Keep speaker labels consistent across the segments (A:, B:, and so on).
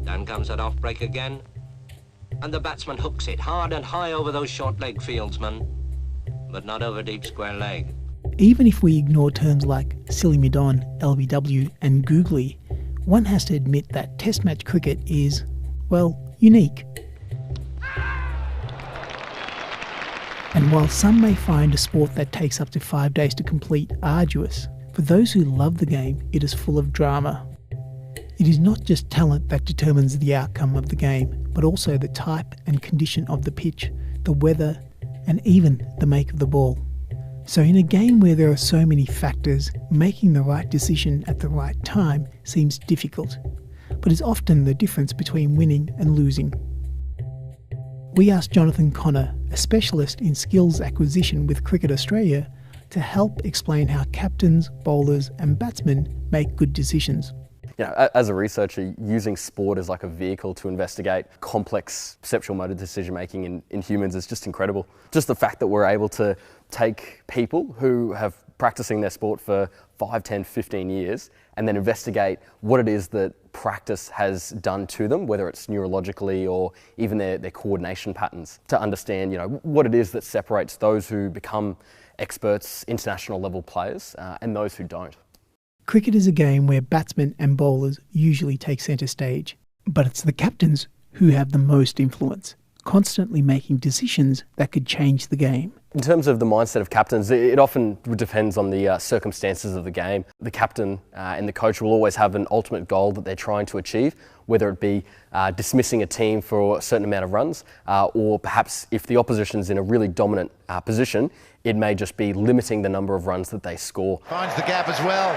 A: Then comes that off break again. And the batsman hooks it hard and high over those short leg fieldsmen, but not over deep square leg.
B: Even if we ignore terms like silly midon, LBW and googly, one has to admit that Test match cricket is, well, unique. And while some may find a sport that takes up to 5 days to complete arduous, for those who love the game, it is full of drama. It is not just talent that determines the outcome of the game, but also the type and condition of the pitch, the weather, and even the make of the ball. So in a game where there are so many factors, making the right decision at the right time seems difficult, but is often the difference between winning and losing. We asked Jonathan Connor, a specialist in skills acquisition with Cricket Australia, to help explain how captains, bowlers and batsmen make good decisions.
C: You know, as a researcher, using sport as like a vehicle to investigate complex perceptual motor decision making in humans is just incredible. Just the fact that we're able to take people who have practicing their sport for 5, 10, 15 years and then investigate what it is that practice has done to them, whether it's neurologically or even their coordination patterns, to understand, you know, what it is that separates those who become experts, international level players, and those who don't.
B: Cricket is a game where batsmen and bowlers usually take centre stage, but it's the captains who have the most influence, constantly making decisions that could change the game.
C: In terms of the mindset of captains, it often depends on the circumstances of the game. The captain and the coach will always have an ultimate goal that they're trying to achieve, whether it be dismissing a team for a certain amount of runs, or perhaps if the opposition's in a really dominant position, it may just be limiting the number of runs that they score.
D: Finds the gap as well.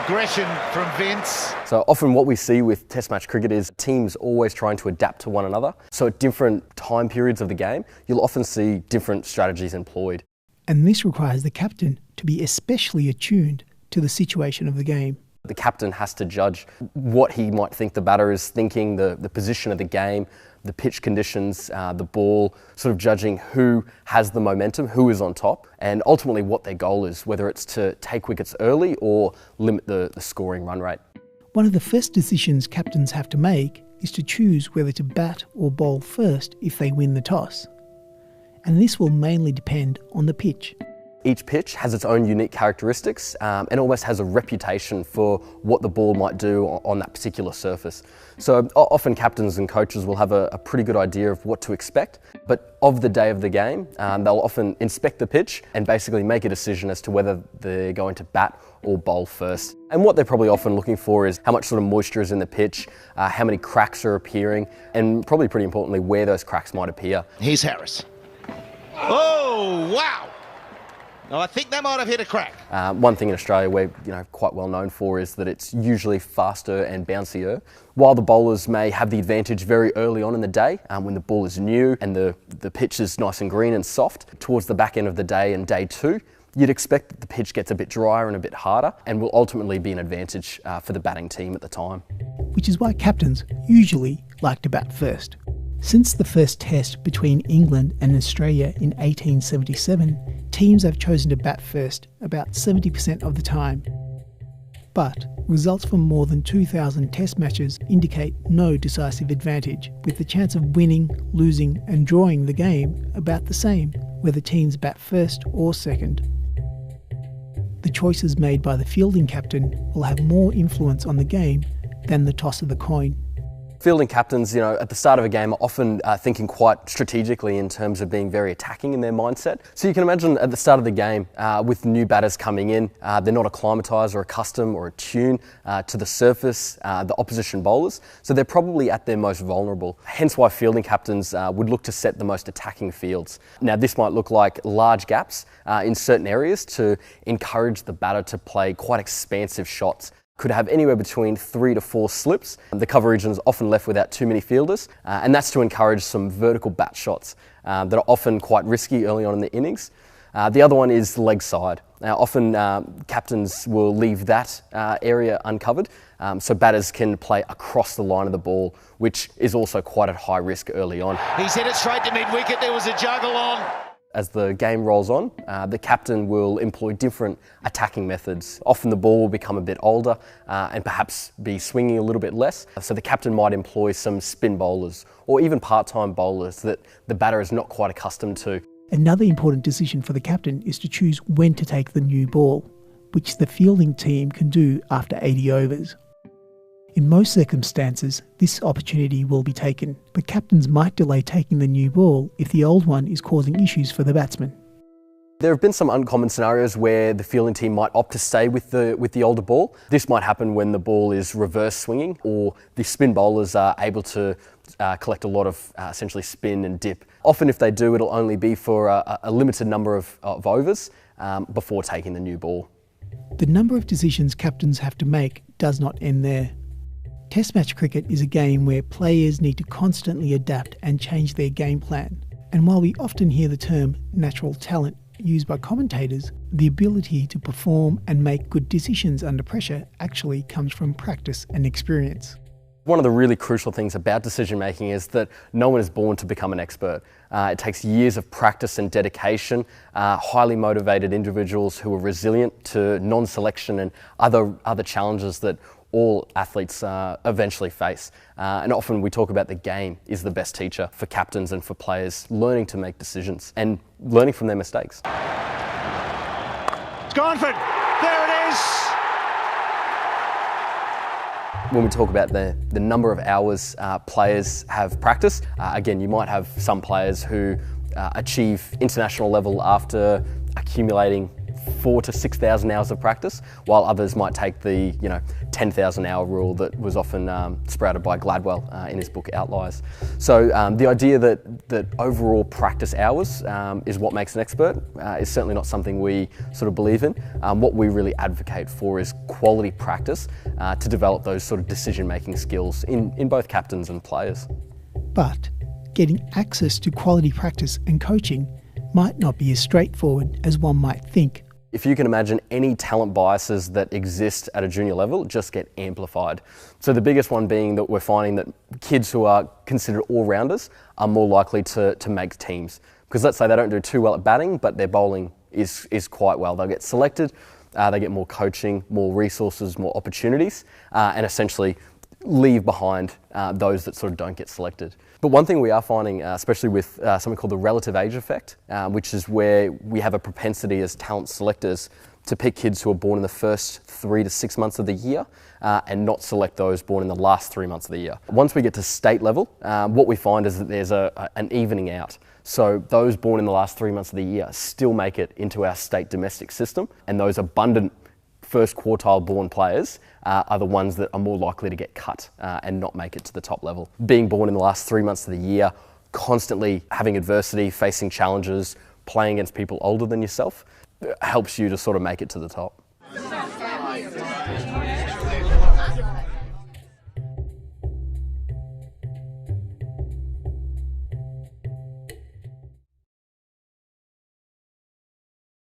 D: Aggression from Vince.
C: So often what we see with Test match cricket is teams always trying to adapt to one another. So at different time periods of the game, you'll often see different strategies employed.
B: And this requires the captain to be especially attuned to the situation of the game.
C: The captain has to judge what he might think the batter is thinking, the position of the game, the pitch conditions, the ball, sort of judging who has the momentum, who is on top, and ultimately what their goal is, whether it's to take wickets early or limit the scoring run rate.
B: One of the first decisions captains have to make is to choose whether to bat or bowl first if they win the toss. And this will mainly depend on the pitch.
C: Each pitch has its own unique characteristics and almost has a reputation for what the ball might do on that particular surface. So often captains and coaches will have a pretty good idea of what to expect, but of the day of the game, they'll often inspect the pitch and basically make a decision as to whether they're going to bat or bowl first. And what they're probably often looking for is how much sort of moisture is in the pitch, how many cracks are appearing, and probably pretty importantly, where those cracks might appear.
D: Here's Harris. Oh, wow! No, I think that might have hit a crack.
C: One thing in Australia we're quite well known for is that it's usually faster and bouncier. While the bowlers may have the advantage very early on in the day, when the ball is new and the pitch is nice and green and soft, towards the back end of the day and day two, you'd expect that the pitch gets a bit drier and a bit harder and will ultimately be an advantage for the batting team at the time.
B: Which is why captains usually like to bat first. Since the first test between England and Australia in 1877, teams have chosen to bat first about 70% of the time. But results from more than 2,000 test matches indicate no decisive advantage, with the chance of winning, losing and drawing the game about the same, whether teams bat first or second. The choices made by the fielding captain will have more influence on the game than the toss of the coin.
C: Fielding captains, at the start of a game are often thinking quite strategically in terms of being very attacking in their mindset. So you can imagine at the start of the game, with new batters coming in, they're not acclimatised or accustomed or attuned to the surface, the opposition bowlers, so they're probably at their most vulnerable. Hence why fielding captains would look to set the most attacking fields. Now this might look like large gaps in certain areas to encourage the batter to play quite expansive shots. Could have anywhere between 3 to 4 slips. The cover region is often left without too many fielders, and that's to encourage some vertical bat shots that are often quite risky early on in the innings. The other one is leg side. Now, often captains will leave that area uncovered, so batters can play across the line of the ball, which is also quite at high risk early on.
D: He's hit it straight to mid-wicket. There was a juggle on.
C: As the game rolls on, the captain will employ different attacking methods. Often the ball will become a bit older and perhaps be swinging a little bit less. So the captain might employ some spin bowlers or even part-time bowlers that the batter is not quite accustomed to.
B: Another important decision for the captain is to choose when to take the new ball, which the fielding team can do after 80 overs. In most circumstances, this opportunity will be taken, but captains might delay taking the new ball if the old one is causing issues for the batsman.
C: There have been some uncommon scenarios where the fielding team might opt to stay with the older ball. This might happen when the ball is reverse swinging or the spin bowlers are able to collect a lot of essentially spin and dip. Often if they do, it'll only be for a limited number of overs before taking the new ball.
B: The number of decisions captains have to make does not end there. Test match cricket is a game where players need to constantly adapt and change their game plan. And while we often hear the term natural talent used by commentators, the ability to perform and make good decisions under pressure actually comes from practice and experience.
C: One of the really crucial things about decision making is that no one is born to become an expert. It takes years of practice and dedication, highly motivated individuals who are resilient to non-selection and other challenges that all athletes eventually face. And often we talk about the game is the best teacher for captains and for players, learning to make decisions and learning from their mistakes.
E: It's gone for, there it is!
C: When we talk about the number of hours players have practice, again, you might have some players who achieve international level after accumulating 4,000 to 6,000 hours of practice, while others might take the 10,000 hour rule that was often sprouted by Gladwell in his book Outliers. So the idea that overall practice hours is what makes an expert is certainly not something we sort of believe in. What we really advocate for is quality practice to develop those sort of decision-making skills in both captains and players.
B: But getting access to quality practice and coaching might not be as straightforward as one might think.
C: If you can imagine, any talent biases that exist at a junior level just get amplified. So the biggest one being that we're finding that kids who are considered all-rounders are more likely to make teams. Because let's say they don't do too well at batting, but their bowling is quite well. They'll get selected, they get more coaching, more resources, more opportunities, and essentially leave behind those that sort of don't get selected. But one thing we are finding, especially with something called the relative age effect, which is where we have a propensity as talent selectors to pick kids who are born in the first 3 to 6 months of the year and not select those born in the last 3 months of the year. Once we get to state level, what we find is that there's an evening out. So those born in the last 3 months of the year still make it into our state domestic system, and those abundant first quartile born players are the ones that are more likely to get cut and not make it to the top level. Being born in the last 3 months of the year, constantly having adversity, facing challenges, playing against people older than yourself, helps you to sort of make it to the top.